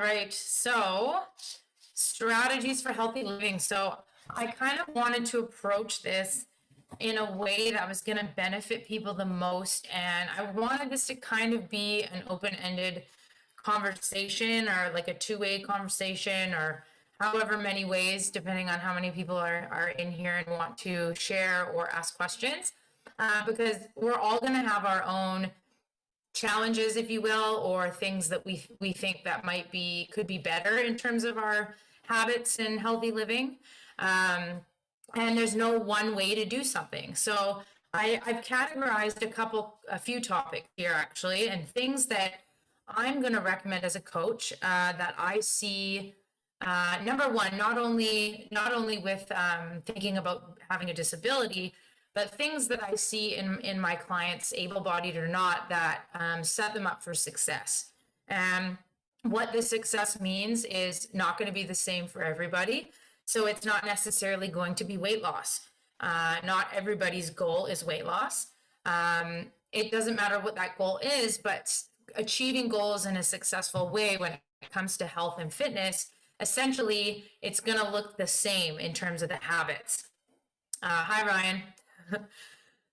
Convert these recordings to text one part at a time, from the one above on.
right, so strategies for healthy living. So I kind of wanted to approach this in a way that was going to benefit people the most. And I wanted this to kind of be an open-ended conversation, or like a two-way conversation, or however many ways, depending on how many people are in here and want to share or ask questions, because we're all going to have our own challenges, if you will, or things that we think that could be better in terms of our habits and healthy living. And there's no one way to do something. So I've categorized a few topics here actually, and things that I'm going to recommend as a coach that I see. Number one, not only with thinking about having a disability, but things that I see in my clients, able-bodied or not, that set them up for success. What this success means is not going to be the same for everybody. So it's not necessarily going to be weight loss. Not everybody's goal is weight loss. It doesn't matter what that goal is, but achieving goals in a successful way when it comes to health and fitness, essentially, it's going to look the same in terms of the habits. Hi, Ryan.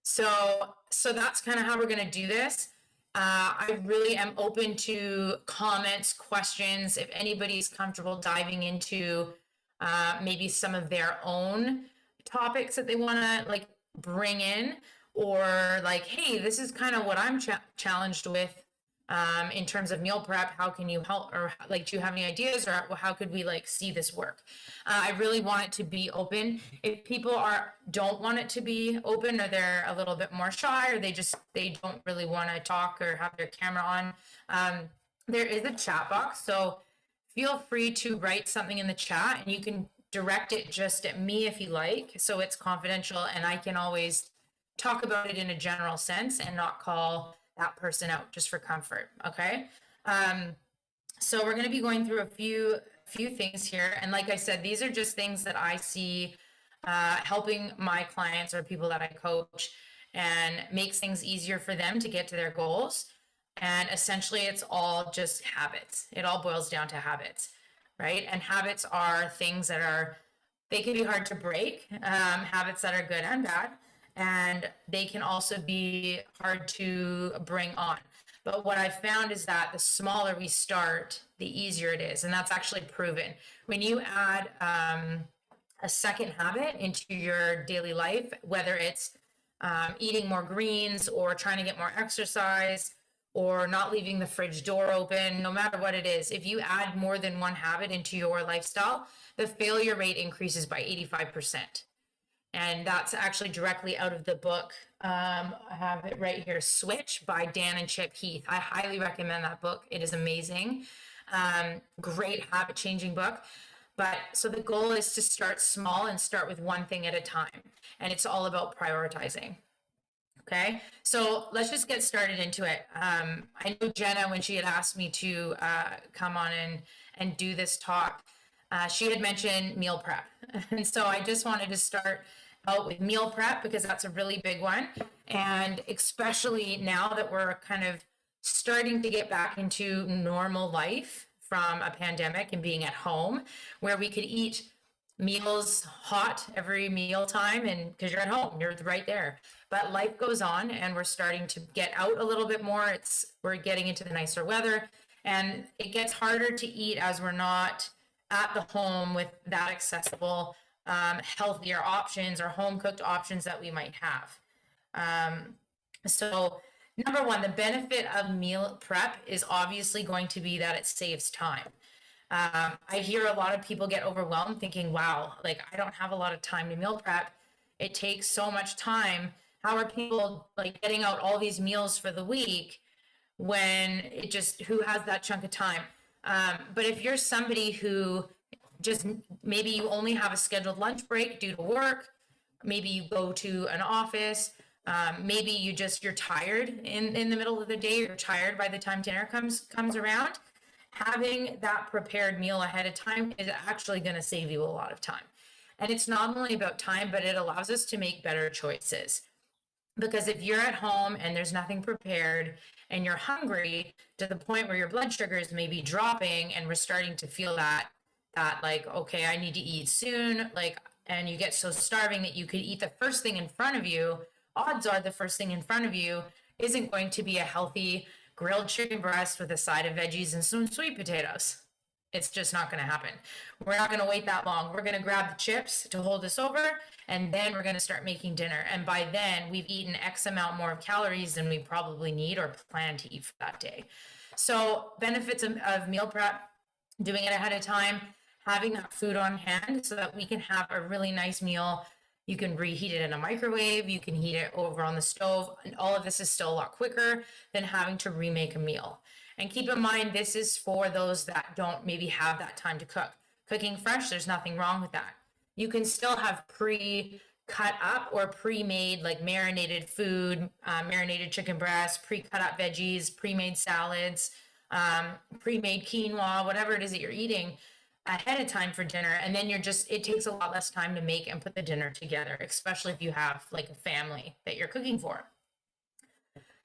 So that's kind of how we're going to do this. I really am open to comments, questions. If anybody's comfortable diving into maybe some of their own topics that they want to like bring in, or like, hey, this is kind of what I'm challenged with in terms of meal prep. How can you help? Or like, do you have any ideas, or how could we like see this work? I really want it to be open. If people don't want it to be open, or they're a little bit more shy, or they don't really want to talk or have their camera on, there is a chat box. So feel free to write something in the chat, and you can direct it just at me if you like. So it's confidential, and I can always talk about it in a general sense and not call that person out, just for comfort. Okay. So we're going to be going through a few things here. And like I said, these are just things that I see helping my clients or people that I coach, and makes things easier for them to get to their goals. And essentially it's all just habits. It all boils down to habits, right? And habits are things that they can be hard to break, habits that are good and bad. And they can also be hard to bring on. But what I've found is that the smaller we start, the easier it is. And that's actually proven. When you add a second habit into your daily life, whether it's eating more greens, or trying to get more exercise, or not leaving the fridge door open, no matter what it is, if you add more than one habit into your lifestyle, the failure rate increases by 85%. And that's actually directly out of the book. I have it right here, Switch by Dan and Chip Heath. I highly recommend that book. It is amazing. Great habit changing book. But so the goal is to start small and start with one thing at a time. And it's all about prioritizing. Okay, so let's just get started into it. I know Jenna, when she had asked me to come on and do this talk, she had mentioned meal prep. And so I just wanted to start out with meal prep, because that's a really big one. And especially now that we're kind of starting to get back into normal life from a pandemic and being at home, where we could eat meals hot every meal time, and because you're at home, you're right there. But life goes on, and we're starting to get out a little bit more. We're getting into the nicer weather, and it gets harder to eat as we're not at the home with that accessible healthier options or home cooked options that we might have. So number one, the benefit of meal prep is obviously going to be that it saves time. I hear a lot of people get overwhelmed thinking, wow, like I don't have a lot of time to meal prep. It takes so much time. How are people like getting out all these meals for the week when who has that chunk of time? But if you're somebody who just maybe you only have a scheduled lunch break due to work, maybe you go to an office, maybe you're tired in the middle of the day, you're tired by the time dinner comes around, having that prepared meal ahead of time is actually going to save you a lot of time. And it's not only about time, but it allows us to make better choices. Because if you're at home and there's nothing prepared and you're hungry to the point where your blood sugars may be dropping and we're starting to feel that like, okay, I need to eat soon, like, and you get so starving that you could eat the first thing in front of you, odds are the first thing in front of you isn't going to be a healthy grilled chicken breast with a side of veggies and some sweet potatoes. It's just not going to happen. We're not going to wait that long. We're going to grab the chips to hold us over, and then we're going to start making dinner. And by then, we've eaten X amount more of calories than we probably need or plan to eat for that day. So benefits of meal prep, doing it ahead of time, having that food on hand so that we can have a really nice meal. You can reheat it in a microwave, you can heat it over on the stove, and all of this is still a lot quicker than having to remake a meal. And keep in mind, this is for those that don't maybe have that time to cook. Cooking fresh, there's nothing wrong with that. You can still have pre-cut up or pre-made, like marinated food, marinated chicken breast, pre-cut up veggies, pre-made salads, pre-made quinoa, whatever it is that you're eating ahead of time for dinner. And then it takes a lot less time to make and put the dinner together, especially if you have like a family that you're cooking for.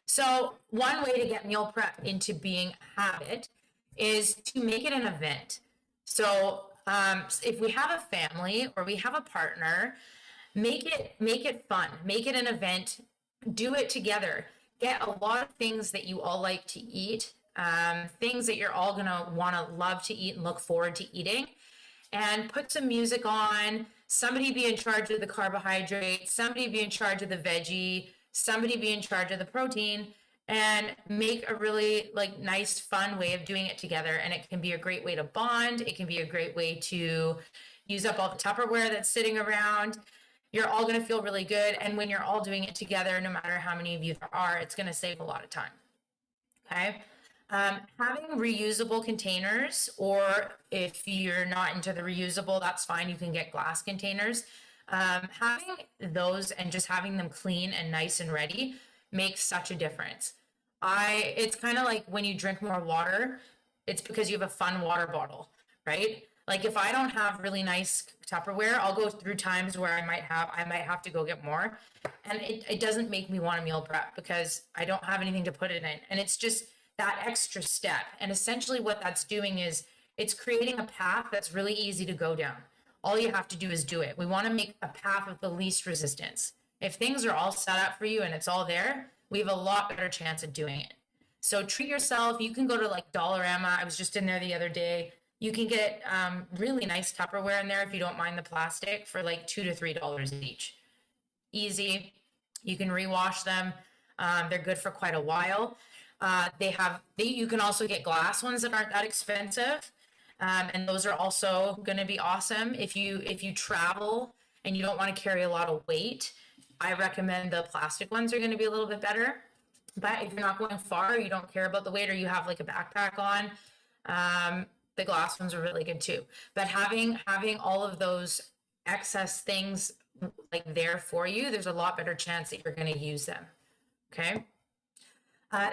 So one way to get meal prep into being a habit is to make it an event. So if we have a family or we have a partner, make it fun, make it an event, do it together. Get a lot of things that you all like to eat, things that you're all gonna wanna love to eat and look forward to eating, and put some music on. Somebody be in charge of the carbohydrate, somebody be in charge of the veggie, somebody be in charge of the protein, and make a really like nice fun way of doing it together. And it can be a great way to bond. It can be a great way to use up all the Tupperware that's sitting around. You're all going to feel really good, and when you're all doing it together, no matter how many of you there are, it's going to save a lot of time. Okay. Having reusable containers, or if you're not into the reusable, that's fine, you can get glass containers. Having those and just having them clean and nice and ready makes such a difference. It's kind of like when you drink more water, it's because you have a fun water bottle, right? Like if I don't have really nice Tupperware, I'll go through times where I might have to go get more, and it doesn't make me want to meal prep because I don't have anything to put it in, and it's just that extra step. And essentially what that's doing is it's creating a path that's really easy to go down. All you have to do is do it. We want to make a path with the least resistance. If things are all set up for you and it's all there, we have a lot better chance of doing it. So treat yourself. You can go to like Dollarama. I was just in there the other day. You can get really nice Tupperware in there if you don't mind the plastic for like $2 to $3 each. Easy. You can rewash them. They're good for quite a while. You can also get glass ones that aren't that expensive. And those are also going to be awesome. If you travel and you don't want to carry a lot of weight, I recommend the plastic ones are going to be a little bit better. But if you're not going far, you don't care about the weight, or you have like a backpack on, the glass ones are really good too. But having all of those excess things like there for you, there's a lot better chance that you're going to use them. Okay.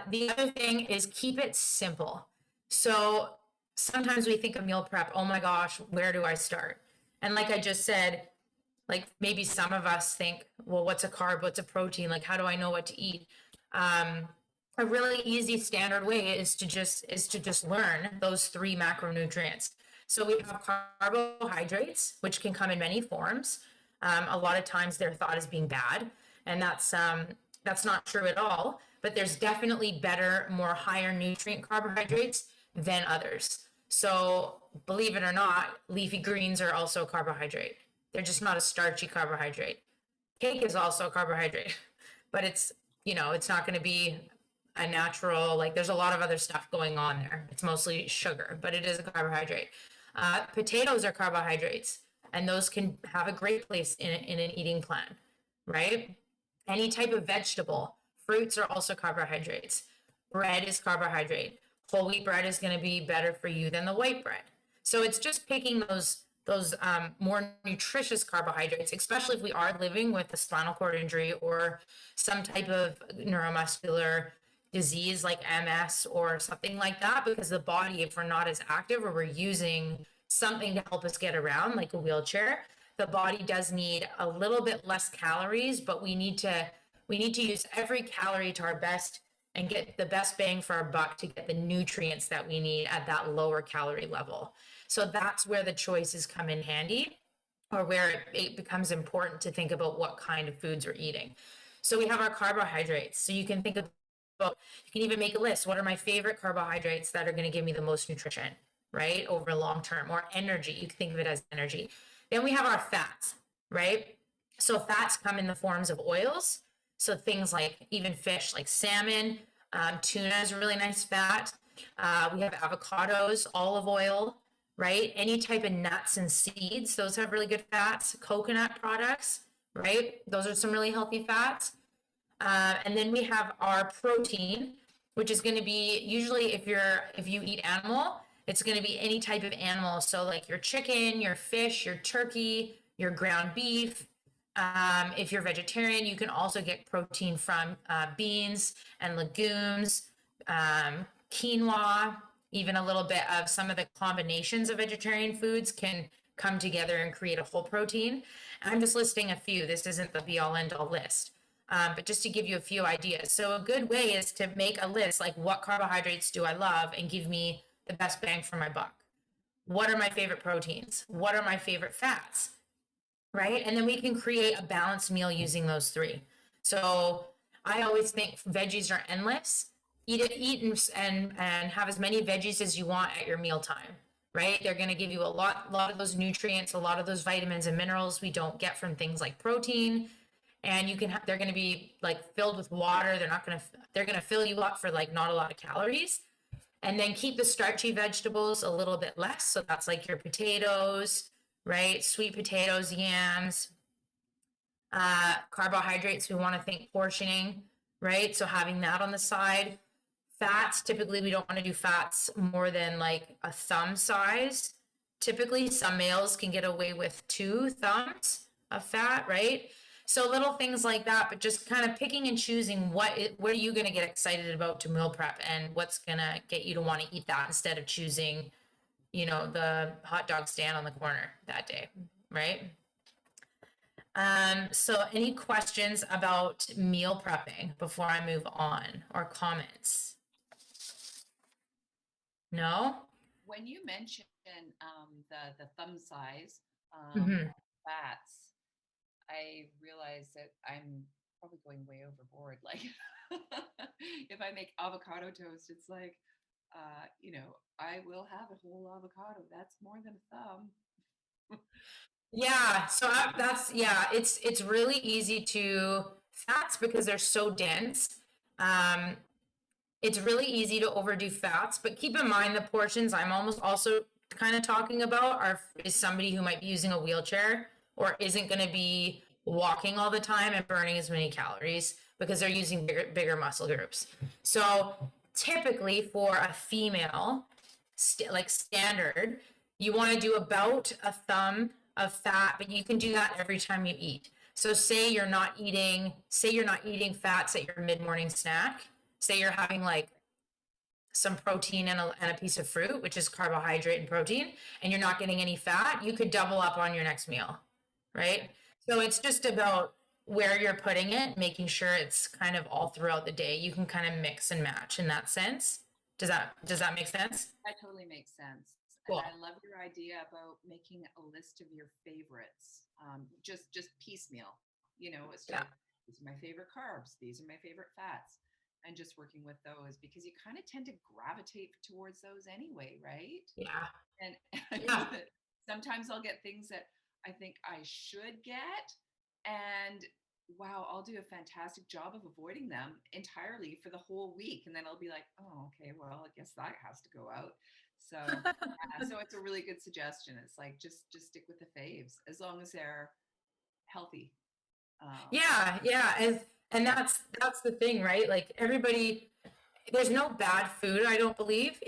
The other thing is keep it simple. So sometimes we think of meal prep, oh my gosh, where do I start? And like I just said, like maybe some of us think, well, what's a carb? What's a protein? Like, how do I know what to eat? A really easy standard way is to just learn those 3 macronutrients. So we have carbohydrates, which can come in many forms. A lot of times they're thought as being bad, and that's not true at all. But there's definitely better, more higher nutrient carbohydrates than others. So believe it or not, leafy greens are also a carbohydrate. They're just not a starchy carbohydrate. Cake is also a carbohydrate, but it's not going to be a natural, like there's a lot of other stuff going on there. It's mostly sugar, but it is a carbohydrate. Potatoes are carbohydrates, and those can have a great place in an eating plan, right? Any type of vegetable. Fruits are also carbohydrates. Bread is carbohydrate. Whole wheat bread is going to be better for you than the white bread. So it's just picking those more nutritious carbohydrates, especially if we are living with a spinal cord injury or some type of neuromuscular disease like MS or something like that, because the body, if we're not as active or we're using something to help us get around, like a wheelchair, the body does need a little bit less calories, but we need to use every calorie to our best and get the best bang for our buck to get the nutrients that we need at that lower calorie level. So that's where the choices come in handy, or where it becomes important to think about what kind of foods we're eating. So we have our carbohydrates. So you can think about, you can even make a list. What are my favorite carbohydrates that are going to give me the most nutrition, right? Over long term, or energy. You can think of it as energy. Then we have our fats, right? So fats come in the forms of oils. So things like even fish, like salmon, tuna is a really nice fat. We have avocados, olive oil, right? Any type of nuts and seeds, those have really good fats. Coconut products, right? Those are some really healthy fats. And then we have our protein, which is going to be usually if you eat animal, it's going to be any type of animal. So like your chicken, your fish, your turkey, your ground beef. If you're vegetarian, you can also get protein from beans and legumes, quinoa, even a little bit of some of the combinations of vegetarian foods can come together and create a whole protein. I'm just listing a few. This isn't the be all end all list, but just to give you a few ideas. So a good way is to make a list, like what carbohydrates do I love and give me the best bang for my buck? What are my favorite proteins? What are my favorite fats? Right? And then we can create a balanced meal using those three. So I always think veggies are endless. Eat and have as many veggies as you want at your mealtime, right? They're going to give you a lot of those nutrients, a lot of those vitamins and minerals we don't get from things like protein. And you can they're going to be like filled with water. They're going to fill you up for like not a lot of calories. And then keep the starchy vegetables a little bit less. So that's like your potatoes, right? Sweet potatoes, yams, carbohydrates. We want to think portioning, right? So having that on the side. Fats, typically we don't want to do fats more than like a thumb size. Typically some males can get away with 2 thumbs of fat, right? So little things like that, but just kind of picking and choosing what are you going to get excited about to meal prep, and what's going to get you to want to eat that, instead of choosing, the hot dog stand on the corner that day, right? So any questions about meal prepping before I move on, or comments? No? When you mention the thumb size Mm-hmm. fats, I realize that I'm probably going way overboard. Like if I make avocado toast, it's like, I will have a whole avocado. That's more than a thumb. Yeah, so it's really easy to fats because they're so dense. Um, it's really easy to overdo fats, but keep in mind the portions I'm almost also kind of talking about is somebody who might be using a wheelchair or isn't going to be walking all the time and burning as many calories because they're using bigger muscle groups. So typically for a female, like standard, you want to do about a thumb of fat, but you can do that every time you eat. So say you're not eating fats at your mid-morning snack. Say you're having like some protein and a piece of fruit, which is carbohydrate and protein, and you're not getting any fat, you could double up on your next meal, right? So it's just about where you're putting it, making sure it's kind of all throughout the day. You can kind of mix and match in that sense. Does that make sense? That totally makes sense. And Cool. I love your idea about making a list of your favorites. Just piecemeal. It's Yeah. like, these are my favorite carbs, these are my favorite fats, and just working with those, because you kind of tend to gravitate towards those anyway, right? Yeah. And Yeah. sometimes I'll get things that I think I should get, and wow, I'll do a fantastic job of avoiding them entirely for the whole week, and then I'll be like, oh, okay, well, I guess that has to go out. So yeah, so it's a really good suggestion. It's like just stick with the faves as long as they're healthy. Um, Yeah, yeah, and yeah, that's the thing, right? Like everybody, there's no bad food, I don't believe.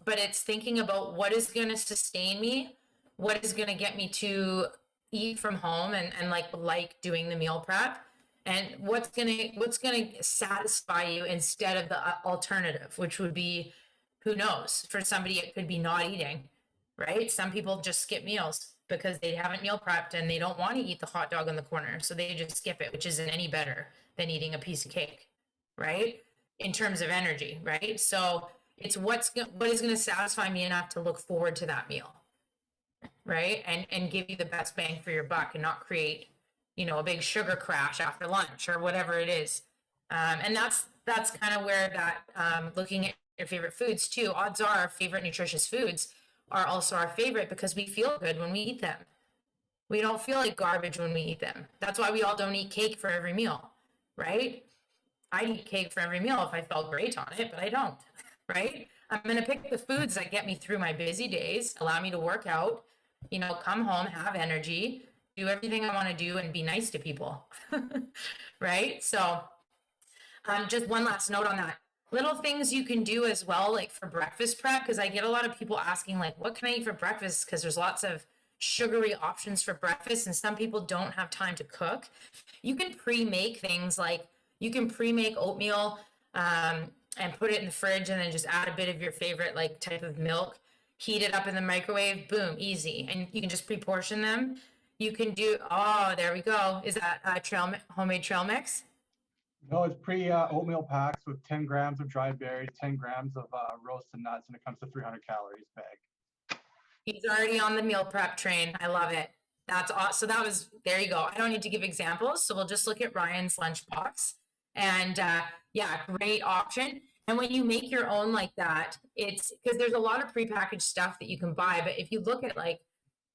But it's thinking about what is going to sustain me, what is going to get me to eat from home and like doing the meal prep, and what's going to satisfy you instead of the alternative, which would be, who knows, for somebody it could be not eating, right? Some people just skip meals because they haven't meal prepped and they don't want to eat the hot dog on the corner, so they just skip it, which isn't any better than eating a piece of cake, right? in terms of energy, right? So it's what is going to satisfy me enough to look forward to that meal, right? And give you the best bang for your buck and not create, a big sugar crash after lunch or whatever it is. And that's kind of where that looking at your favorite foods too. Odds are our favorite nutritious foods are also our favorite because we feel good when we eat them. We don't feel like garbage when we eat them. That's why we all don't eat cake for every meal, right? I'd eat cake for every meal if I felt great on it, but I don't, right? I'm going to pick the foods that get me through my busy days, allow me to work out, come home, have energy, do everything I want to do, and be nice to people, right? So just one last note on that. Little things you can do as well, like for breakfast prep, because I get a lot of people asking, like, what can I eat for breakfast? Because there's lots of sugary options for breakfast, and some people don't have time to cook. You can pre-make things like you can pre-make oatmeal and put it in the fridge, and then just add a bit of your favorite like type of milk, heat it up in the microwave, boom, easy. And you can just pre-portion them. You can do, oh, there we go. Is that homemade trail mix? No, it's oatmeal packs with 10 grams of dried berries, 10 grams of roasted nuts, and it comes to 300 calories bag. He's already on the meal prep train. I love it. That's awesome. So there you go. I don't need to give examples. So we'll just look at Ryan's lunchbox. And yeah, great option. And when you make your own like that, it's because there's a lot of prepackaged stuff that you can buy. But if you look at like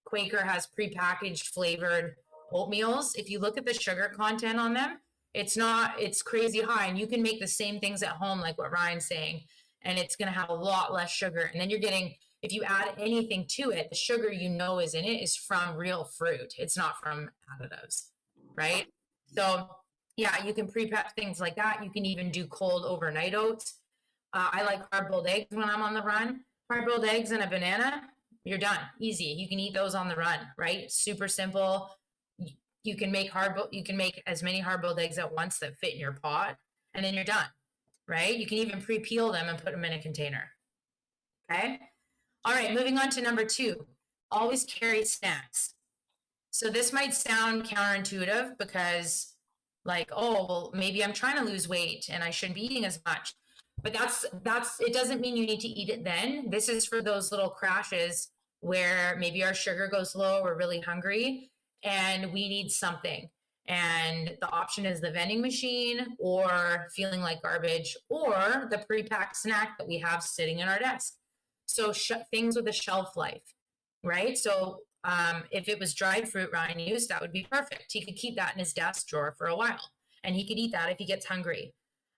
Quaker has prepackaged flavored oatmeals, if you look at the sugar content on them, it's crazy high. And you can make the same things at home, like what Ryan's saying, and it's going to have a lot less sugar. And then you're getting, if you add anything to it, the sugar is in it is from real fruit. It's not from additives, right? So yeah, you can pre-prep things like that. You can even do cold overnight oats. I like hard-boiled eggs when I'm on the run. Hard-boiled eggs and a banana, you're done. Easy. You can eat those on the run, right? Super simple. You can make as many hard-boiled eggs at once that fit in your pot, and then you're done, right? You can even pre-peel them and put them in a container. Okay. All right, moving on to number 2, always carry snacks. So this might sound counterintuitive because like, oh, well, maybe I'm trying to lose weight and I shouldn't be eating as much. But it doesn't mean you need to eat it then. This is for those little crashes where maybe our sugar goes low, we're really hungry, and we need something. And the option is the vending machine or feeling like garbage or the pre-packed snack that we have sitting in our desk. So things with a shelf life, right? So if it was dried fruit Ryan used, that would be perfect. He could keep that in his desk drawer for a while, and he could eat that if he gets hungry.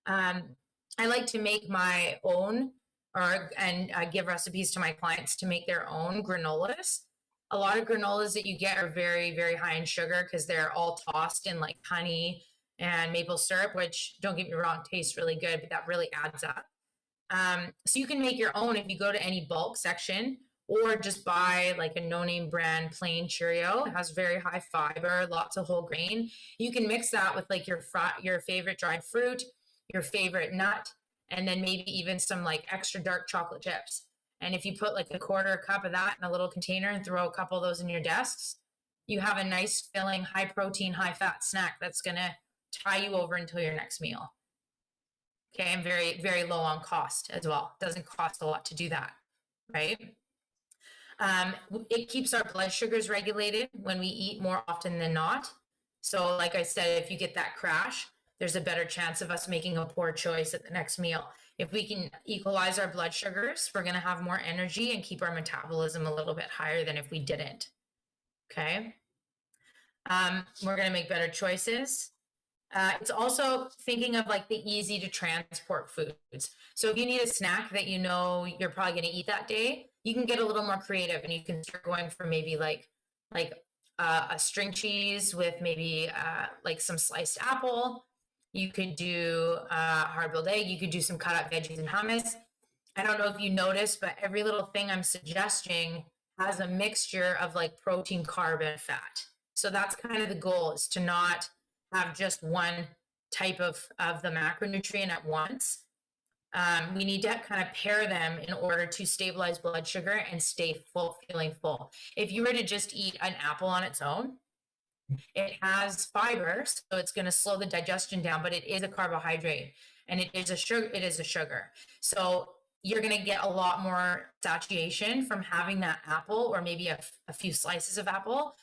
I like to make my own and give recipes to my clients to make their own granolas. A lot of granolas that you get are very, very high in sugar because they're all tossed in like honey and maple syrup, which, don't get me wrong, tastes really good, but that really adds up. So you can make your own if you go to any bulk section or just buy like a no-name brand plain Cheerio. It has very high fiber, lots of whole grain. You can mix that with like your favorite dried fruit, your favorite nut, and then maybe even some like extra dark chocolate chips. And if you put like a quarter cup of that in a little container and throw a couple of those in your desks, you have a nice filling, high protein, high fat snack that's going to tie you over until your next meal. Okay, and very, very low on cost as well. Doesn't cost a lot to do that, right? It keeps our blood sugars regulated when we eat more often than not. So like I said, if you get that crash, there's a better chance of us making a poor choice at the next meal. If we can equalize our blood sugars, we're going to have more energy and keep our metabolism a little bit higher than if we didn't. Okay. We're going to make better choices. It's also thinking of like the easy to transport foods. So if you need a snack that you know you're probably going to eat that day, you can get a little more creative and you can start going for maybe like a string cheese with maybe like some sliced apple. You could do hard-boiled egg. You could do some cut up veggies and hummus. I don't know if you noticed, but every little thing I'm suggesting has a mixture of like protein, carb, and fat. So that's kind of the goal, is to not have just one type of the macronutrient at once. We need to kind of pair them in order to stabilize blood sugar and stay full, feeling full. If you were to just eat an apple on its own, it has fiber, so it's going to slow the digestion down, but it is a carbohydrate. and it is a sugar. So you're going to get a lot more satiation from having that apple, or maybe a few slices of apple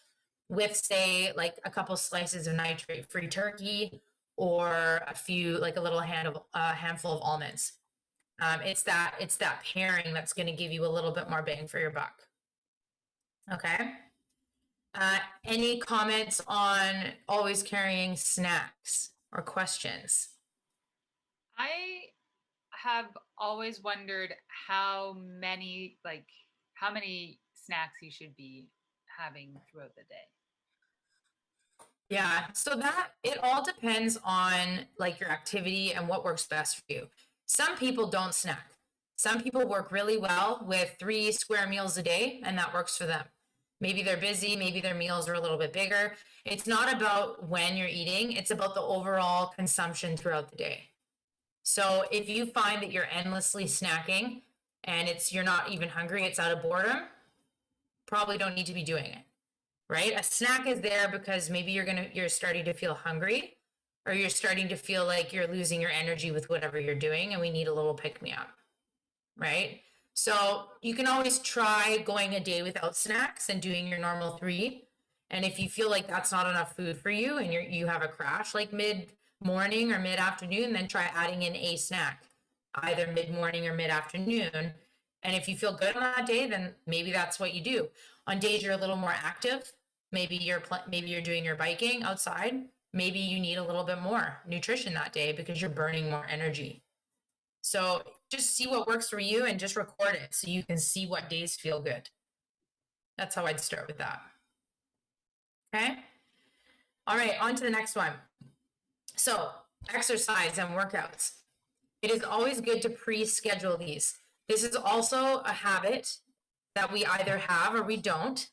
with, say, like a couple slices of nitrate-free turkey, or like a little handful of almonds. It's that pairing that's going to give you a little bit more bang for your buck. Okay. Any comments on always carrying snacks or questions? I have always wondered how many snacks you should be having throughout the day. Yeah, so that it all depends on like your activity and what works best for you. Some people don't snack. Some people work really well with 3 square meals a day, and that works for them. Maybe they're busy, maybe their meals are a little bit bigger. It's not about when you're eating, it's about the overall consumption throughout the day. So if you find that you're endlessly snacking and you're not even hungry, it's out of boredom, probably don't need to be doing it. Right? A snack is there because maybe you're starting to feel hungry, or you're starting to feel like you're losing your energy with whatever you're doing, and we need a little pick me up. Right? So you can always try going a day without snacks and doing your normal 3. And if you feel like that's not enough food for you and you have a crash like mid-morning or mid-afternoon, then try adding in a snack, either mid-morning or mid-afternoon. And if you feel good on that day, then maybe that's what you do. On days you're a little more active, maybe you're doing your biking outside, maybe you need a little bit more nutrition that day because you're burning more energy. So just see what works for you and just record it so you can see what days feel good. That's how I'd start with that. Okay. All right, on to the next one. So exercise and workouts. It is always good to pre-schedule these. This is also a habit that we either have or we don't,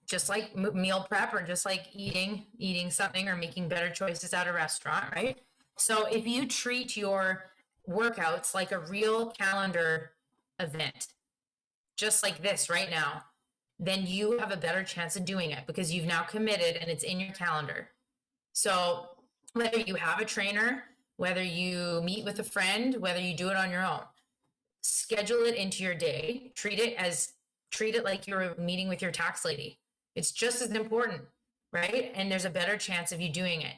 just like meal prep, or just like eating something or making better choices at a restaurant, right? So if you treat your workouts like a real calendar event, just like this right now, then you have a better chance of doing it because you've now committed and it's in your calendar. So whether you have a trainer, whether you meet with a friend, whether you do it on your own, schedule it into your day. Treat it like you're meeting with your tax lady. It's just as important, right? And there's a better chance of you doing it.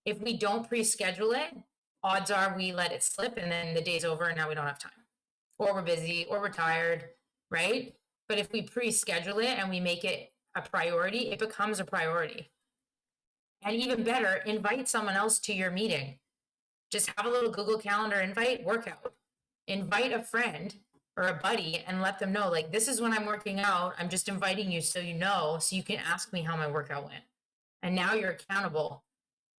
If we don't pre-schedule it, odds are we let it slip and then the day's over and now we don't have time, or we're busy, or we're tired, right? But if we pre-schedule it and we make it a priority, it becomes a priority. And even better, invite someone else to your meeting. Just have a little Google Calendar invite workout. Invite a friend or a buddy and let them know, like, this is when I'm working out. I'm just inviting you so you know, so you can ask me how my workout went. And now you're accountable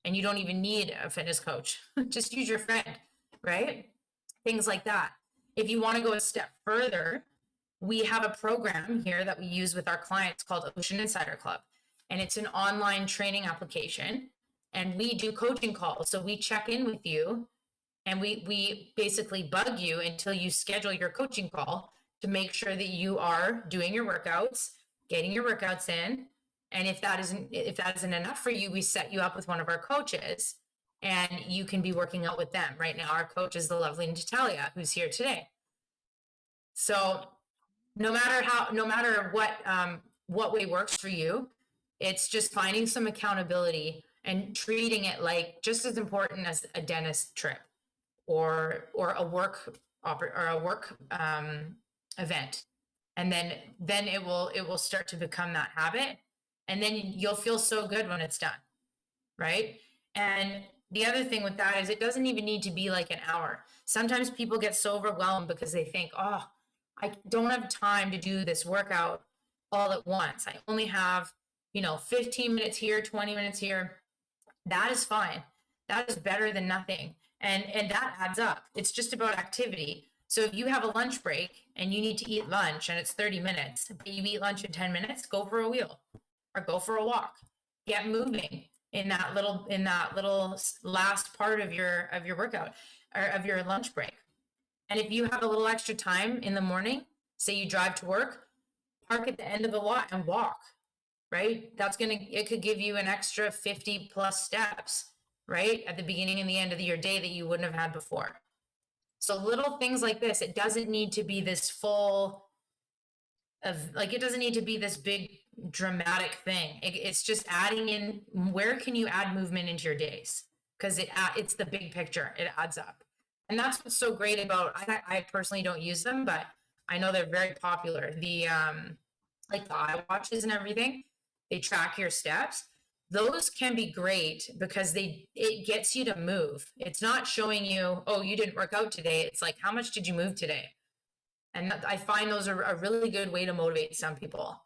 and you don't even need a fitness coach. Just use your friend, right? Things like that. If you want to go a step further, we have a program here that we use with our clients called Ocean Insider Club. And it's an online training application. And we do coaching calls. So we check in with you and we basically bug you until you schedule your coaching call to make sure that you are doing your workouts, getting your workouts in. And if that isn't enough for you, we set you up with one of our coaches and you can be working out with them. Right now, our coach is the lovely Natalia, who's here today. So no matter what way works for you, it's just finding some accountability and treating it like just as important as a dentist trip or a work event. And then it will start to become that habit. And then you'll feel so good when it's done, right? And the other thing with that is it doesn't even need to be like an hour. Sometimes people get so overwhelmed because they think, oh, I don't have time to do this workout all at once. I only have, 15 minutes here, 20 minutes here. That is fine. That is better than nothing. And that adds up. It's just about activity. So if you have a lunch break and you need to eat lunch and it's 30 minutes, but you eat lunch in 10 minutes, go for a wheel or go for a walk. Get moving in that little last part of your workout or of your lunch break. And if you have a little extra time in the morning, say you drive to work, park at the end of the lot and walk, right? It could give you an extra 50 plus steps right? At the beginning and the end of your day that you wouldn't have had before. So little things like this, it doesn't need to be this full of like, it doesn't need to be this big dramatic thing. It's just adding in, where can you add movement into your days? Because it's the big picture, it adds up. And that's what's so great about, I personally don't use them, but I know they're very popular. The like the iWatches and everything, they track your steps. Those can be great because it gets you to move. It's not showing you, oh, you didn't work out today. It's like, how much did you move today? And I find those are a really good way to motivate some people.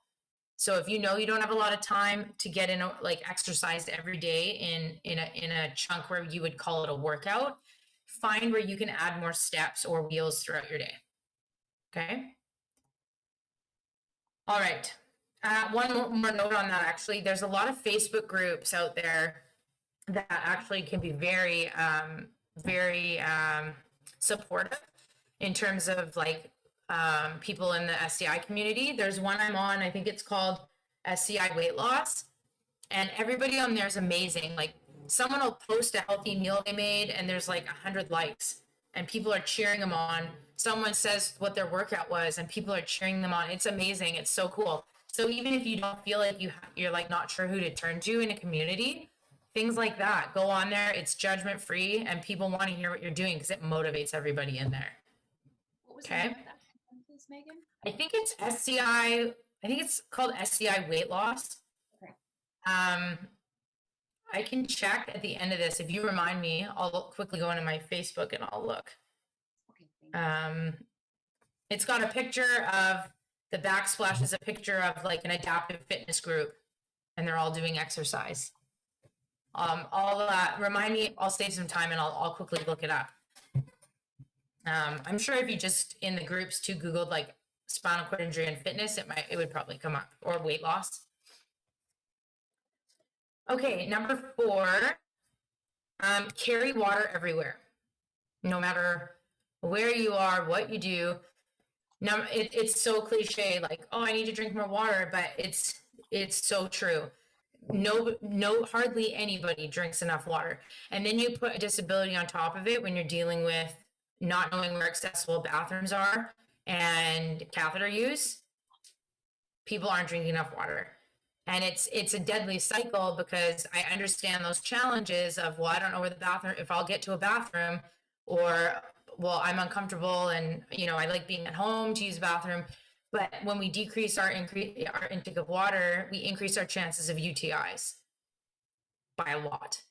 So if you know you don't have a lot of time to get in like exercise every day in a chunk where you would call it a workout, find where you can add more steps or wheels throughout your day. Okay. All right. One more note on that, actually. There's a lot of Facebook groups out there that actually can be very, very supportive in terms of like people in the SCI community. There's one I'm on, I think it's called SCI Weight Loss. And everybody on there is amazing. Like someone will post a healthy meal they made and there's like 100 likes and people are cheering them on. Someone says what their workout was and people are cheering them on. It's amazing. It's so cool. So even if you don't feel like you're like not sure who to turn to in a community, things like that, go on there. It's judgment free and people want to hear what you're doing because it motivates everybody in there. What was the name of that, please, Megan? I think it's SCI. I think it's called SCI Weight Loss. Okay. I can check at the end of this. If you remind me, I'll quickly go into my Facebook and I'll look. Okay. Thank you. It's got a picture of the backsplash is a picture of like an adaptive fitness group, and they're all doing exercise. I'll remind me. I'll save some time and I'll quickly look it up. I'm sure if you just in the groups too Googled like spinal cord injury and fitness, it would probably come up, or weight loss. Okay, number 4, carry water everywhere, no matter where you are, what you do. Now it's so cliche, like, oh, I need to drink more water, but it's so true. No, hardly anybody drinks enough water. And then you put a disability on top of it when you're dealing with not knowing where accessible bathrooms are and catheter use. People aren't drinking enough water. And it's a deadly cycle because I understand those challenges of, well, I don't know where the bathroom, if I'll get to a bathroom, or, well, I'm uncomfortable and, you know, I like being at home to use the bathroom. But when we decrease our intake of water, we increase our chances of UTIs by a lot.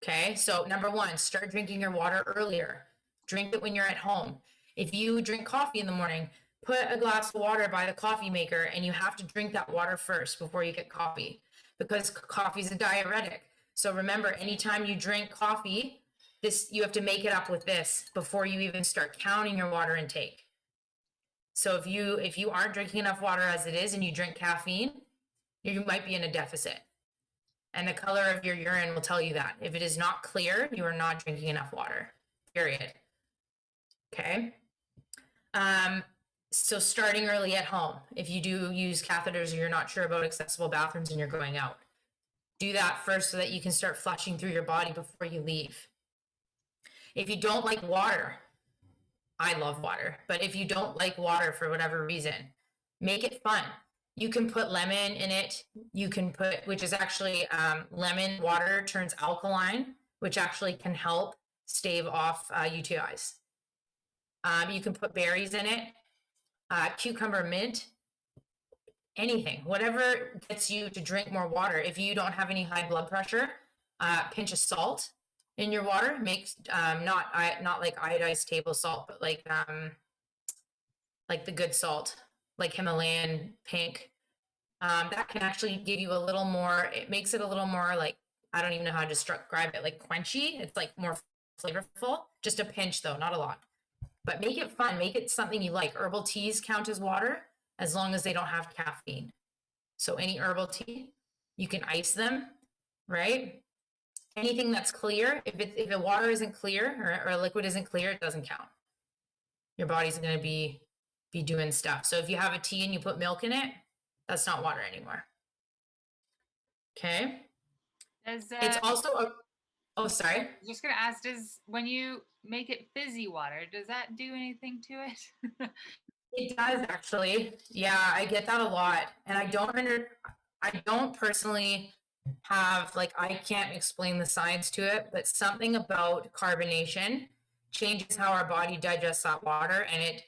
Okay, so number 1, start drinking your water earlier. Drink it when you're at home. If you drink coffee in the morning, put a glass of water by the coffee maker and you have to drink that water first before you get coffee, because coffee is a diuretic. So remember, anytime you drink coffee, you have to make it up with this before you even start counting your water intake. So if you aren't drinking enough water as it is and you drink caffeine, you might be in a deficit. And the color of your urine will tell you that. If it is not clear, you are not drinking enough water, period. Okay. So starting early at home, if you do use catheters or you're not sure about accessible bathrooms and you're going out, do that first so that you can start flushing through your body before you leave. If you don't like water, I love water, but if you don't like water for whatever reason, make it fun. You can put lemon in it. You can put, which is actually lemon water turns alkaline, which actually can help stave off UTIs. You can put berries in it, cucumber, mint, anything, whatever gets you to drink more water. If you don't have any high blood pressure, pinch of salt in your water. Make not like iodized table salt, but like the good salt, like Himalayan pink. That can actually give you a little more. It makes it a little more like, I don't even know how to describe it, like quenchy. It's like more flavorful. Just a pinch though, not a lot. But make it fun. Make it something you like. Herbal teas count as water as long as they don't have caffeine. So any herbal tea, you can ice them, right? Anything that's clear, if the water isn't clear or a liquid isn't clear, it doesn't count. Your body's going to be doing stuff. So if you have a tea and you put milk in it, that's not water anymore. Okay. Does It's also Oh, sorry. I was just gonna ask, does when you make it fizzy water, does that do anything to it? It does actually. Yeah, I get that a lot. And I don't personally have, like, I can't explain the science to it, but something about carbonation changes how our body digests that water, and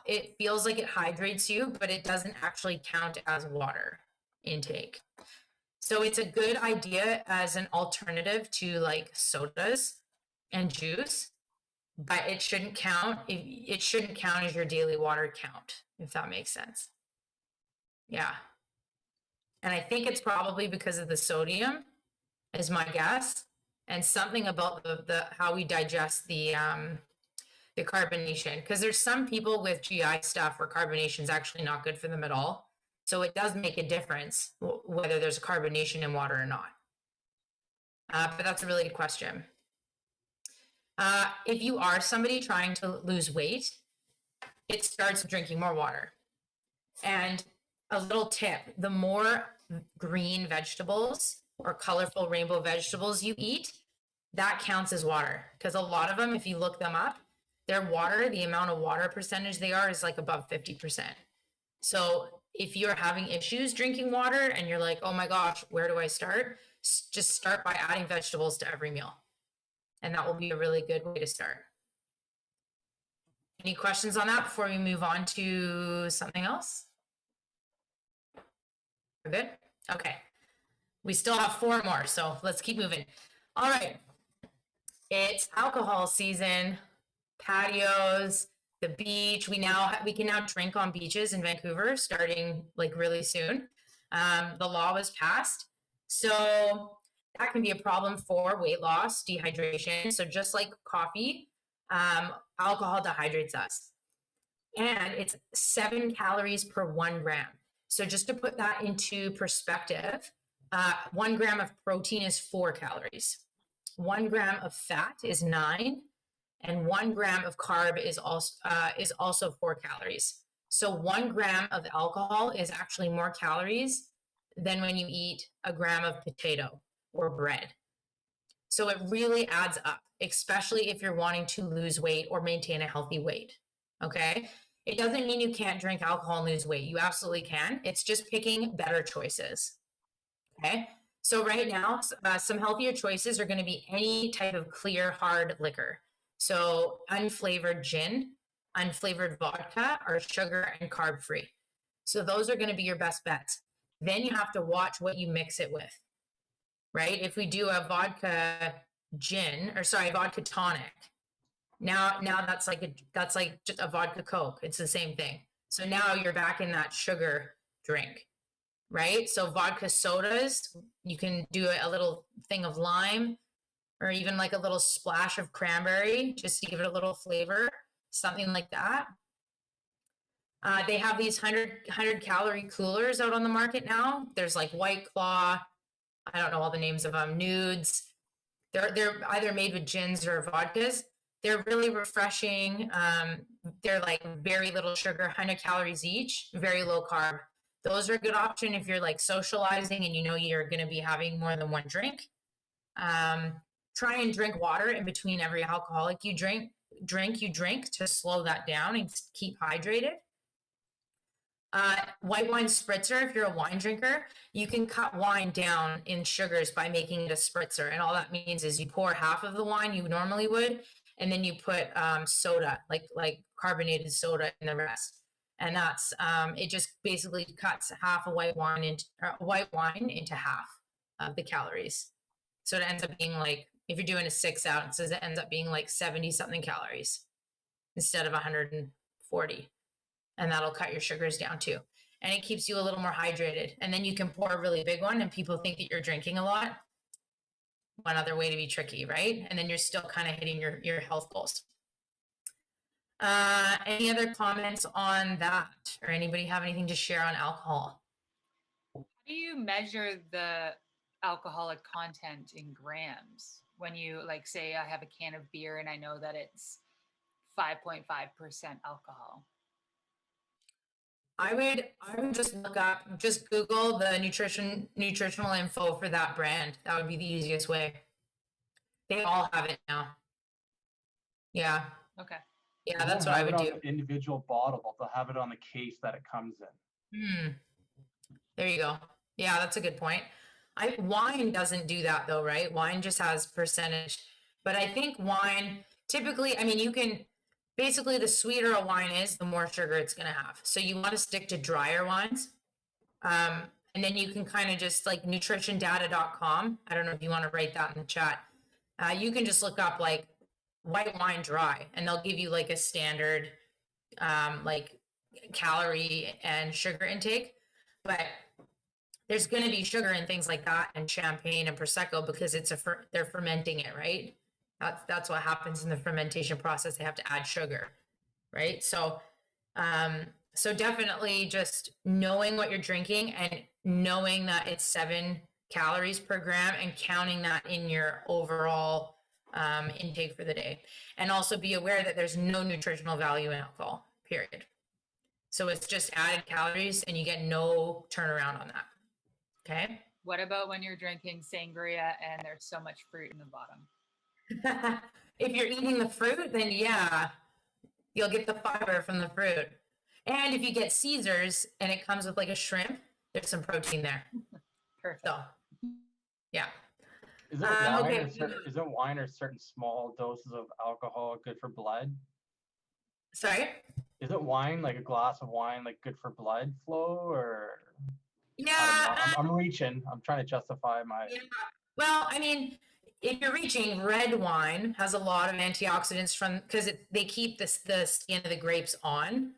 it feels like it hydrates you, but it doesn't actually count as water intake. So it's a good idea as an alternative to like sodas and juice, but it shouldn't count. It shouldn't count as your daily water count, if that makes sense. Yeah. And I think it's probably because of the sodium, is my guess, and something about the how we digest the carbonation. Because there's some people with GI stuff where carbonation is actually not good for them at all. So it does make a difference whether there's carbonation in water or not. But that's a really good question. If you are somebody trying to lose weight, it starts drinking more water. And a little tip, the more green vegetables or colorful rainbow vegetables you eat, that counts as water. Because a lot of them, if you look them up, their water, the amount of water percentage they are is like above 50%. So if you're having issues drinking water and you're like, oh my gosh, where do I start? Just start by adding vegetables to every meal. And that will be a really good way to start. Any questions on that before we move on to something else? We're good? Okay. We still have 4 more, so let's keep moving. All right. It's alcohol season, patios, the beach. We can now drink on beaches in Vancouver starting like really soon. The law was passed. So that can be a problem for weight loss, dehydration. So just like coffee, alcohol dehydrates us. And it's 7 calories per 1 gram. So just to put that into perspective, 1 gram of protein is 4 calories. 1 gram of fat is 9, and 1 gram of carb is also 4 calories. So 1 gram of alcohol is actually more calories than when you eat a gram of potato or bread. So it really adds up, especially if you're wanting to lose weight or maintain a healthy weight. Okay. It doesn't mean you can't drink alcohol and lose weight. You absolutely can. It's just picking better choices. Okay. So right now, some healthier choices are going to be any type of clear, hard liquor. So unflavored gin, unflavored vodka, or sugar and carb free. So those are going to be your best bets. Then you have to watch what you mix it with, right? If we do a vodka vodka tonic, now that's like just a vodka Coke. It's the same thing. So now you're back in that sugar drink, right? So vodka sodas, you can do a little thing of lime or even like a little splash of cranberry just to give it a little flavor, something like that. They have these 100 calorie coolers out on the market now. There's like White Claw, I don't know all the names of them, Nudes. They're either made with gins or vodkas. They're really refreshing. They're like very little sugar, 100 calories each, very low carb. Those are a good option if you're like socializing and you know you're going to be having more than 1 drink. Try and drink water in between every alcoholic you drink to slow that down and keep hydrated. White wine spritzer, if you're a wine drinker, you can cut wine down in sugars by making it a spritzer. And all that means is you pour half of the wine you normally would, and then you put soda, like carbonated soda in the rest. And that's, it just basically cuts half a white wine into half of the calories. So it ends up being like, if you're doing a 6 ounces, it ends up being like 70 something calories instead of 140. And that'll cut your sugars down too. And it keeps you a little more hydrated. And then you can pour a really big one and people think that you're drinking a lot. One other way to be tricky, right? And then you're still kind of hitting your health goals. Any other comments on that? Or anybody have anything to share on alcohol? How do you measure the alcoholic content in grams? When you like say I have a can of beer and I know that it's 5.5% alcohol. I would just Google the nutritional info for that brand. That would be the easiest way. They all have it now. Yeah. Okay. Yeah, They that's won't what I have it would on do. the individual bottle, but they'll have it on the case that it comes in. Hmm. There you go. Yeah, that's a good point. Wine doesn't do that though, right? Wine just has percentage. But I think wine typically, I mean, you can basically the sweeter a wine is, the more sugar it's going to have. So you want to stick to drier wines. And then you can kind of just like nutritiondata.com. I don't know if you want to write that in the chat. You can just look up like white wine dry and they'll give you like a standard like calorie and sugar intake. But there's going to be sugar and things like that and champagne and prosecco because they're fermenting it, right? That's what happens in the fermentation process. They have to add sugar, right? So so definitely just knowing what you're drinking and knowing that it's 7 calories per gram and counting that in your overall intake for the day. And also be aware that there's no nutritional value in alcohol, period. So it's just added calories and you get no turnaround on that. Okay. What about when you're drinking sangria and there's so much fruit in the bottom? If you're eating the fruit, then yeah, you'll get the fiber from the fruit. And if you get Caesars and it comes with like a shrimp, there's some protein there. Perfect. So, yeah. Is it wine? Okay. Is it wine or certain small doses of alcohol good for blood? Sorry? Is it wine, like a glass of wine, like good for blood flow, or? Yeah. I'm reaching. I'm trying to justify my. Yeah. Well, I mean, if you're reaching, red wine has a lot of antioxidants from because they keep the skin of the grapes on,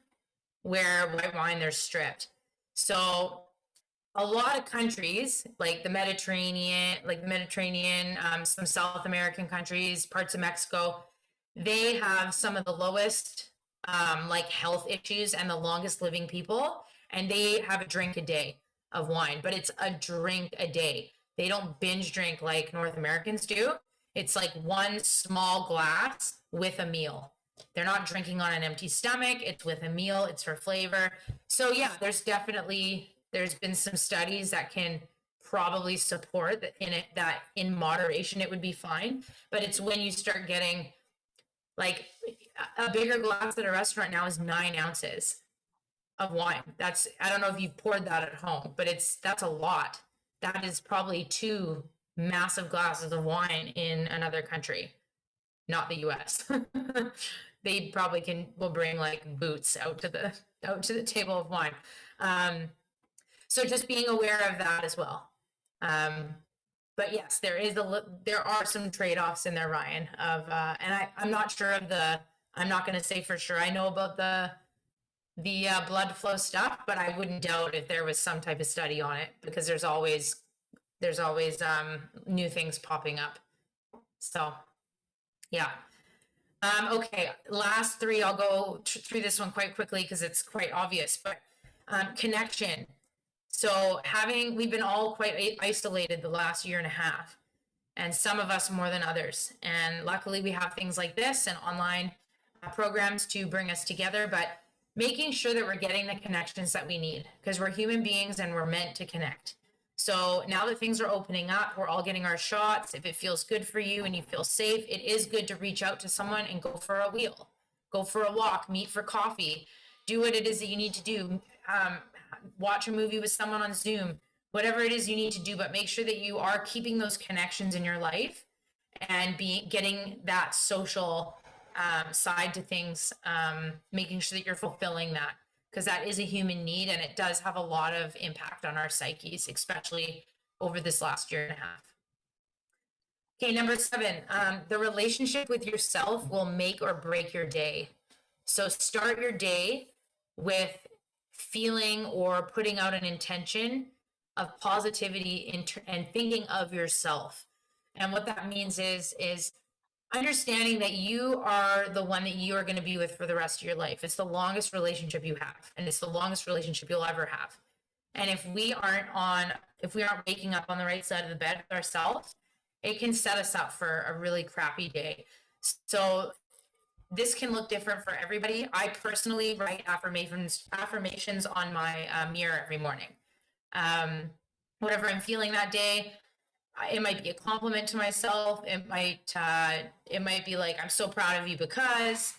where white wine they're stripped. So a lot of countries like the Mediterranean, some South American countries, parts of Mexico, they have some of the lowest like health issues and the longest living people, and they have a drink a day of wine, but it's a drink a day. They don't binge drink like North Americans do. It's like one small glass with a meal. They're not drinking on an empty stomach. It's with a meal. It's for flavor. So yeah, there's been some studies that can probably support that in moderation it would be fine. But it's when you start getting like a bigger glass at a restaurant now is 9 ounces of wine. I don't know if you've poured that at home, but that's a lot. That is probably 2 massive glasses of wine in another country, not the US. They probably will bring like boots out to the table of wine. So just being aware of that as well. But yes, there are some trade-offs in there, Ryan, and I'm not sure I'm not going to say for sure I know about the blood flow stuff, but I wouldn't doubt if there was some type of study on it because there's always new things popping up. So yeah. Okay, last 3, I'll go through this one quite quickly because it's quite obvious, but connection. So we've been all quite isolated the last year and a half, and some of us more than others. And luckily we have things like this and online programs to bring us together, but making sure that we're getting the connections that we need because we're human beings and we're meant to connect. So now that things are opening up, we're all getting our shots. If it feels good for you and you feel safe, it is good to reach out to someone and go for a wheel, go for a walk, meet for coffee, do what it is that you need to do. Watch a movie with someone on Zoom, whatever it is you need to do, but make sure that you are keeping those connections in your life and getting that social side to things, making sure that you're fulfilling that because that is a human need and it does have a lot of impact on our psyches, especially over this last year and a half. Okay, number 7, the relationship with yourself will make or break your day. So start your day with feeling or putting out an intention of positivity and thinking of yourself. And what that means is understanding that you are the one that you are going to be with for the rest of your life. It's the longest relationship you have, and it's the longest relationship you'll ever have. And if we aren't waking up on the right side of the bed with ourselves, it can set us up for a really crappy day. So this can look different for everybody. I personally write affirmations on my mirror every morning. Whatever I'm feeling that day, it might be a compliment to myself. It might be like, I'm so proud of you because.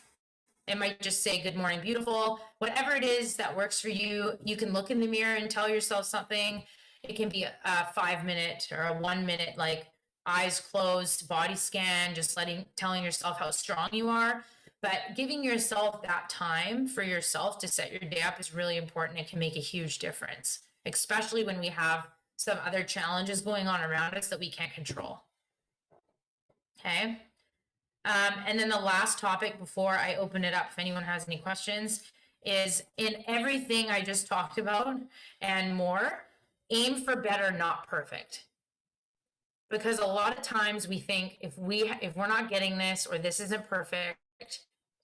It might just say, good morning, beautiful. Whatever it is that works for you, you can look in the mirror and tell yourself something. It can be a 5 minute or a 1 minute, like eyes closed, body scan, just telling yourself how strong you are. But giving yourself that time for yourself to set your day up is really important. It can make a huge difference, especially when we have some other challenges going on around us that we can't control. Okay. And then the last topic before I open it up, if anyone has any questions, is in everything I just talked about and more, aim for better, not perfect. Because a lot of times we think if we're not getting this, or this isn't perfect,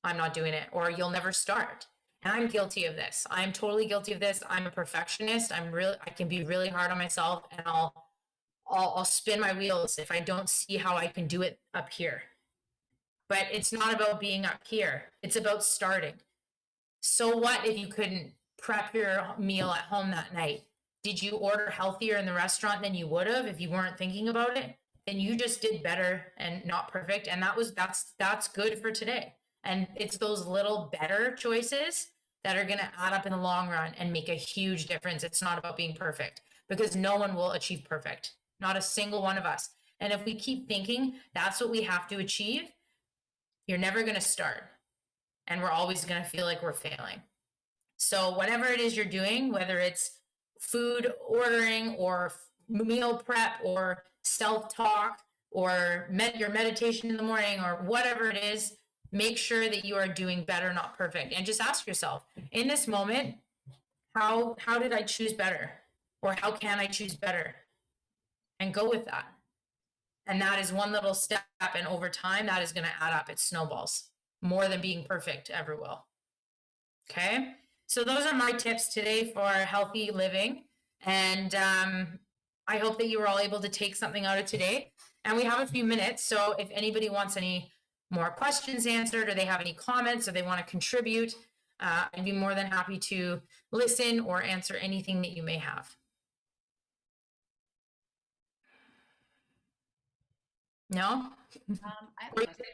I'm not doing it, or you'll never start. And I'm guilty of this. I'm totally guilty of this. I'm a perfectionist. I can be really hard on myself, and I'll spin my wheels if I don't see how I can do it up here. But it's not about being up here. It's about starting. So what if you couldn't prep your meal at home that night? Did you order healthier in the restaurant than you would have if you weren't thinking about it? Then you just did better and not perfect. And that's good for today. And it's those little better choices that are going to add up in the long run and make a huge difference. It's not about being perfect, because no one will achieve perfect. Not a single one of us. And if we keep thinking that's what we have to achieve, you're never going to start, and we're always going to feel like we're failing. So whatever it is you're doing, whether it's food ordering or meal prep or self-talk or your meditation in the morning or whatever it is, make sure that you are doing better, not perfect. And just ask yourself, in this moment, how did I choose better? Or how can I choose better? And go with that. And that is one little step, and over time, that is going to add up. It snowballs more than being perfect ever will. Okay? So those are my tips today for healthy living. And I hope that you were all able to take something out of today. And we have a few minutes. So if anybody wants any more questions answered, or they have any comments, or they want to contribute, I'd be more than happy to listen or answer anything that you may have. No? I have a question.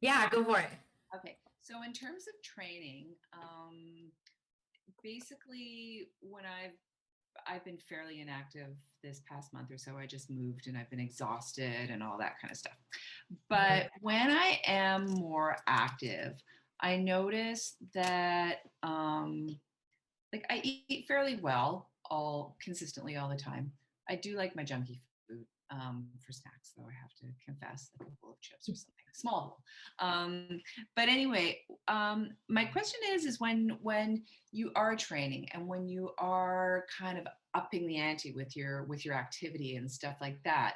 Yeah, go for it. Okay, so in terms of training, basically when I've been fairly inactive this past month or so. I just moved and I've been exhausted and all that kind of stuff. But when I am more active, I notice that like I eat fairly well consistently all the time. I do like my junky food for snacks, though I have to confess, like a bowl of chips or something small. But anyway, my question is when you are training and when you are kind of upping the ante with your activity and stuff like that,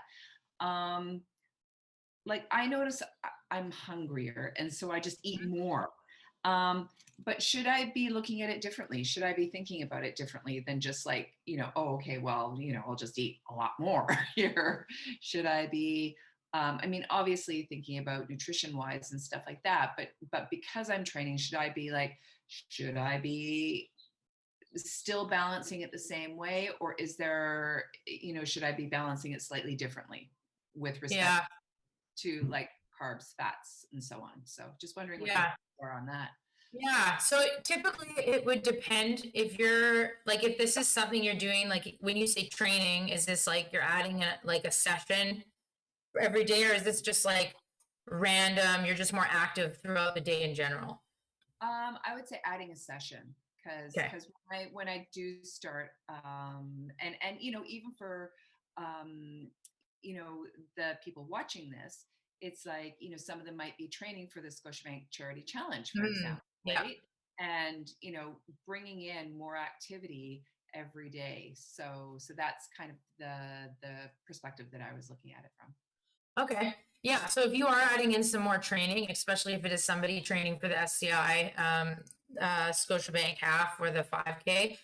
like I notice I'm hungrier, and so I just eat more. But should I be looking at it differently? Should I be thinking about it differently than just like, oh, okay, well, I'll just eat a lot more here? Should I be, I mean, obviously thinking about nutrition wise and stuff like that, but because I'm training, should I be still balancing it the same way? Or is there, should I be balancing it slightly differently with respect to like carbs, fats, and so on? So just wondering what your thoughts are on that. Yeah, so typically it would depend if if this is something you're doing, like when you say training, is this like you're adding a session every day, or is this just like random, you're just more active throughout the day in general? I would say adding a session, because when I do start, and even for the people watching this, it's like, some of them might be training for the Scotiabank Charity Challenge, for example, right? And, bringing in more activity every day. So that's kind of the perspective that I was looking at it from. Okay. Yeah. So if you are adding in some more training, especially if it is somebody training for the SCI Scotiabank half or the 5K,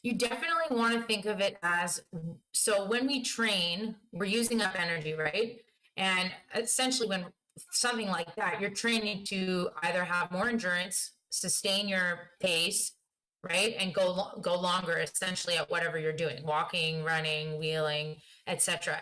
you definitely want to think of it as, so when we train, we're using up energy, right? And essentially when something like that, you're training to either have more endurance, sustain your pace, right? And go longer essentially at whatever you're doing, walking, running, wheeling, etc.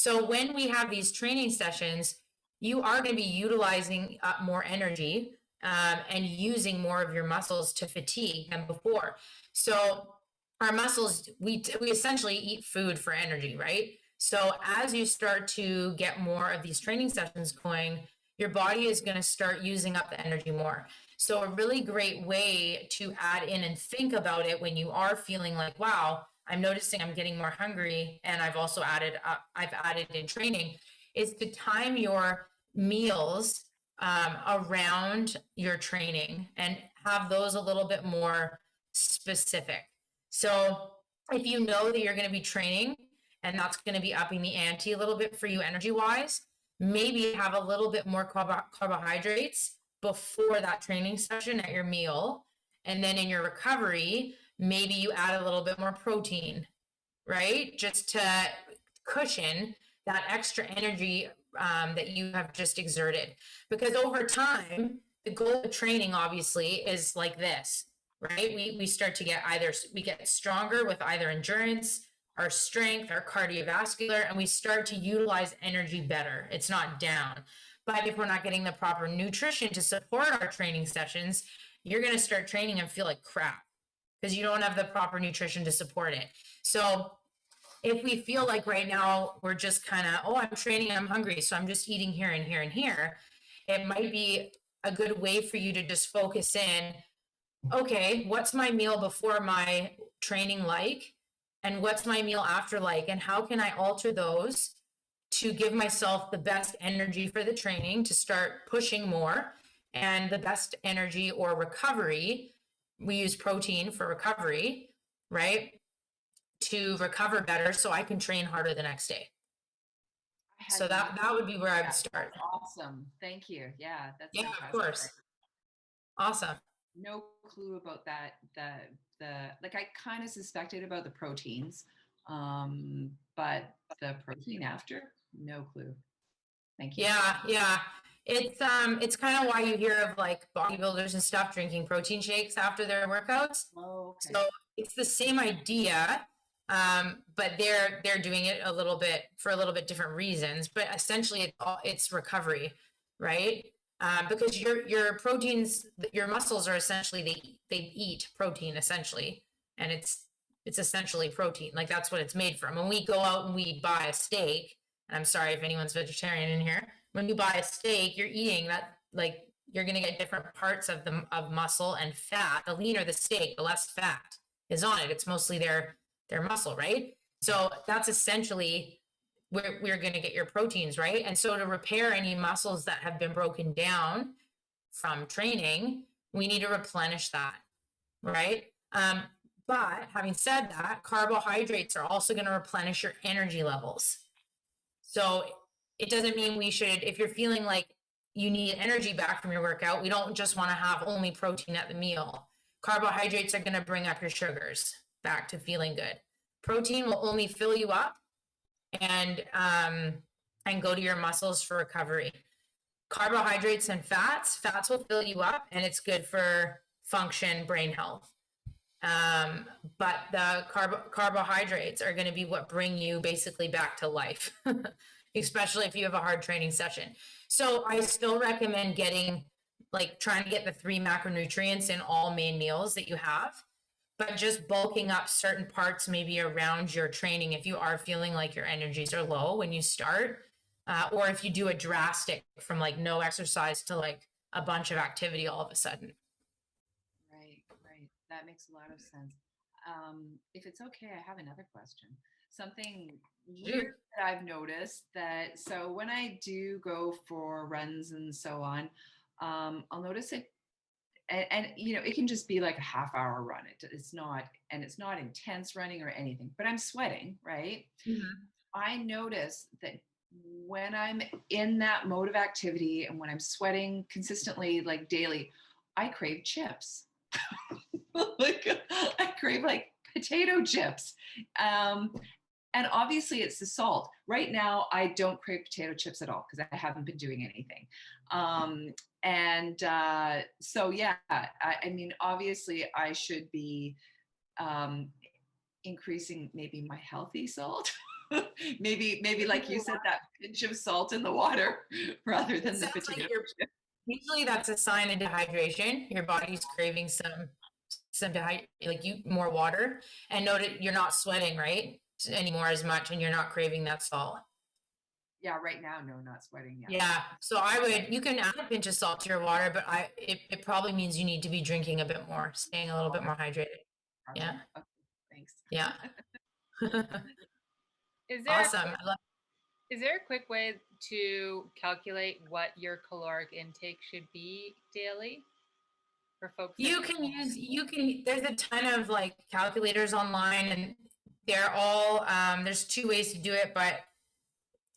So when we have these training sessions, you are going to be utilizing up more energy and using more of your muscles to fatigue than before. So our muscles, we essentially eat food for energy, right? So as you start to get more of these training sessions going, your body is going to start using up the energy more. So a really great way to add in and think about it when you are feeling like, wow, I'm noticing I'm getting more hungry, and I've added in training, is to time your meals around your training and have those a little bit more specific. So if you know that you're going to be training and that's going to be upping the ante a little bit for you energy wise, maybe have a little bit more carbohydrates before that training session at your meal. And then in your recovery, maybe you add a little bit more protein, right? Just to cushion that extra energy that you have just exerted. Because over time, the goal of training obviously is like this, right? We start to get we get stronger with either endurance, our strength, our cardiovascular, and we start to utilize energy better. It's not down. But if we're not getting the proper nutrition to support our training sessions, you're going to start training and feel like crap because you don't have the proper nutrition to support it. So if we feel like right now we're just kind of, oh, I'm training, I'm hungry, so I'm just eating here and here and here, it might be a good way for you to just focus in, okay, what's my meal before my training like? And what's my meal after like? And how can I alter those to give myself the best energy for the training to start pushing more, and the best energy or recovery? We use protein for recovery, right? To recover better so I can train harder the next day. So that would be where I would start. Awesome. Thank you. Yeah, that's fantastic. Of course. Awesome. No clue about that. Like I kind of suspected about the proteins, but the protein after, no clue. Thank you. Yeah. It's kind of why you hear of like bodybuilders and stuff drinking protein shakes after their workouts. Oh, okay. So it's the same idea, but they're doing it for a little bit different reasons. But essentially, it's recovery, right? Because your proteins, your muscles are essentially they eat protein essentially, and it's essentially protein. Like that's what it's made from. When we go out and we buy a steak, and I'm sorry if anyone's vegetarian in here, when you buy a steak, you're eating that, like you're going to get different parts of muscle and fat. The leaner the steak, the less fat is on it. It's mostly their muscle, right? So that's essentially where we're going to get your proteins, right? And so to repair any muscles that have been broken down from training, we need to replenish that, right? But having said that, carbohydrates are also going to replenish your energy levels. So it doesn't mean we should, if you're feeling like you need energy back from your workout, we don't just want to have only protein at the meal. Carbohydrates are going to bring up your sugars back to feeling good. Protein will only fill you up and go to your muscles for recovery. Carbohydrates and fats will fill you up, and it's good for function, brain health. But the carbohydrates are going to be what bring you basically back to life, especially if you have a hard training session. So I still recommend trying to get the 3 macronutrients in all main meals that you have, but just bulking up certain parts maybe around your training if you are feeling like your energies are low when you start, or if you do a drastic from like no exercise to like a bunch of activity all of a sudden. Right. That makes a lot of sense. If it's okay, I have another question. Something weird that I've noticed so when I do go for runs and so on, I'll notice it, and it can just be like a half-hour run. It's not intense running or anything, but I'm sweating, right? Mm-hmm. I notice that when I'm in that mode of activity and when I'm sweating consistently, like daily, I crave chips. I crave like potato chips. And obviously it's the salt. Right now, I don't crave potato chips at all because I haven't been doing anything. So yeah, I mean, obviously I should be increasing maybe my healthy salt maybe like you said, that pinch of salt in the water rather It than the sounds like potato you're, chip. usually that's a sign of dehydration. Your body's craving some like you more water, and note it, you're not sweating right anymore as much, and you're not craving that salt. Yeah, right now, no, not sweating. Yeah. Yeah, so you can add a pinch of salt to your water, but it probably means you need to be drinking a bit more, staying a little bit more hydrated. Yeah. Okay, thanks. Yeah. Is there Awesome. I love is there a quick way to calculate what your caloric intake should be daily for folks? there's a ton of like calculators online, and they're all there's two ways to do it, but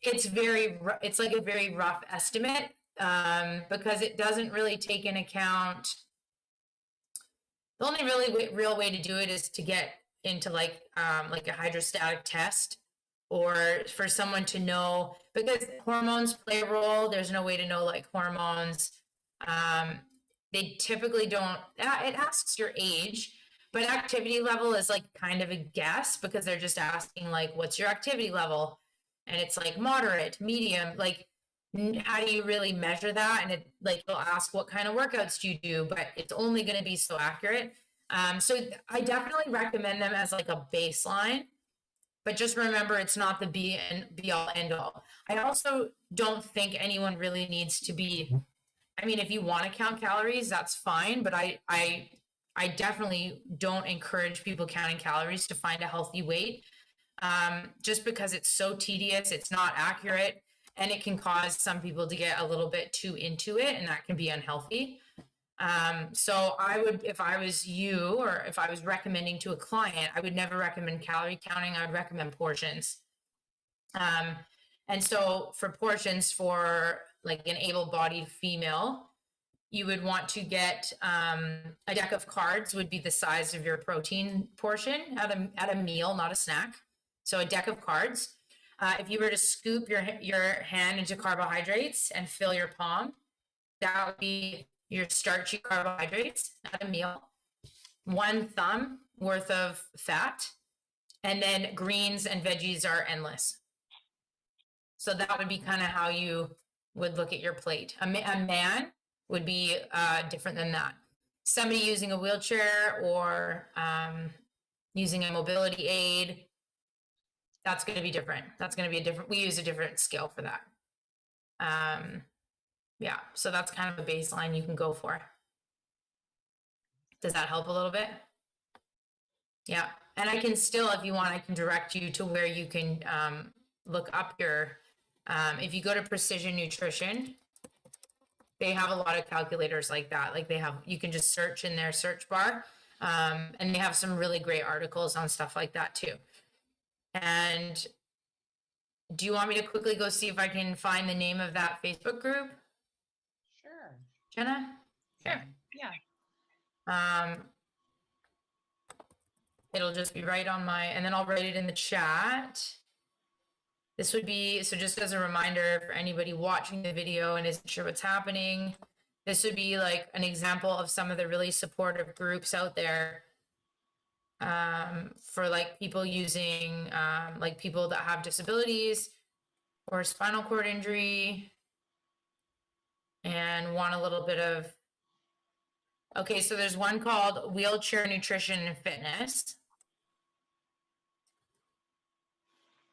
it's it's like a very rough estimate, because it doesn't really take in account. The only really real way to do it is to get into like a hydrostatic test, or for someone to know, because hormones play a role. There's no way to know like hormones. They typically don't, it asks your age, but activity level is like kind of a guess, because they're just asking like, what's your activity level? And it's like moderate, medium, like how do you really measure that? And it like, they'll ask what kind of workouts do you do, but it's only going to be so accurate. So I definitely recommend them as like a baseline, but just remember, it's not the be all end all. I also don't think anyone really needs to be, I mean, if you want to count calories, that's fine, but I definitely don't encourage people counting calories to find a healthy weight, just because it's so tedious, it's not accurate, and it can cause some people to get a little bit too into it, and that can be unhealthy. So I would, if I was you, or if I was recommending to a client, I would never recommend calorie counting. I would recommend portions. And so for portions, for like an able-bodied female, you would want to get a deck of cards would be the size of your protein portion at a meal, not a snack. So a deck of cards. If you were to scoop your hand into carbohydrates and fill your palm, that would be your starchy carbohydrates at a meal. 1 thumb worth of fat, and then greens and veggies are endless. So that would be kind of how you would look at your plate. A man would be different than that. Somebody using a wheelchair or using a mobility aid, that's going to be different. That's going to be we use a different scale for that. Yeah, so that's kind of a baseline you can go for. Does that help a little bit? Yeah, and I can still, if you want, I can direct you to where you can look up your, if you go to Precision Nutrition, they have a lot of calculators like that. Like you can just search in their search bar, and they have some really great articles on stuff like that too. And do you want me to quickly go see if I can find the name of that Facebook group? Sure. Jenna? Sure. Yeah. It'll just be right on and then I'll write it in the chat. This would be, so just as a reminder for anybody watching the video and isn't sure what's happening, this would be like an example of some of the really supportive groups out there, for like people using, like people that have disabilities or spinal cord injury and want a little bit of, okay, so there's one called Wheelchair Nutrition and Fitness.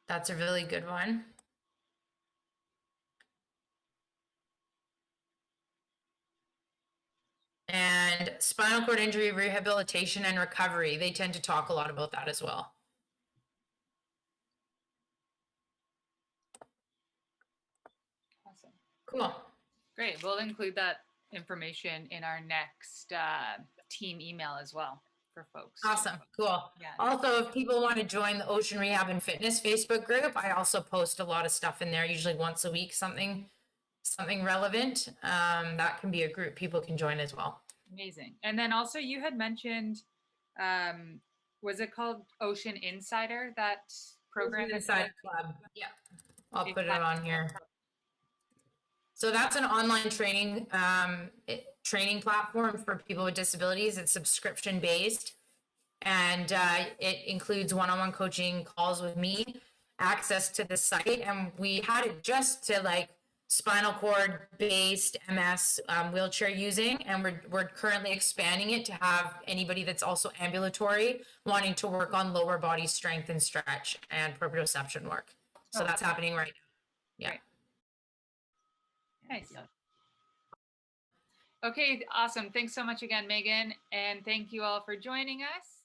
That's a really good one. And Spinal Cord Injury Rehabilitation and Recovery. They tend to talk a lot about that as well. Awesome. Cool. Great. We'll include that information in our next team email as well for folks. Awesome. Cool. Yeah. Also, if people want to join the Ocean Rehab and Fitness Facebook group, I also post a lot of stuff in there, usually once a week, something relevant. That can be a group people can join as well. Amazing. And then also you had mentioned, was it called Ocean Insider, that program? Ocean Insider Club. Yeah. I'll put it on here. So that's an online training training platform for people with disabilities. It's subscription based, and it includes one-on-one coaching calls with me. access to the site, and we had it just to like spinal cord based MS wheelchair using, and we're currently expanding it to have anybody that's also ambulatory wanting to work on lower body strength and stretch and proprioception work. So Oh, that's happening right now. Yeah. Great. Nice. Okay, awesome. Thanks so much again, Megan. And thank you all for joining us.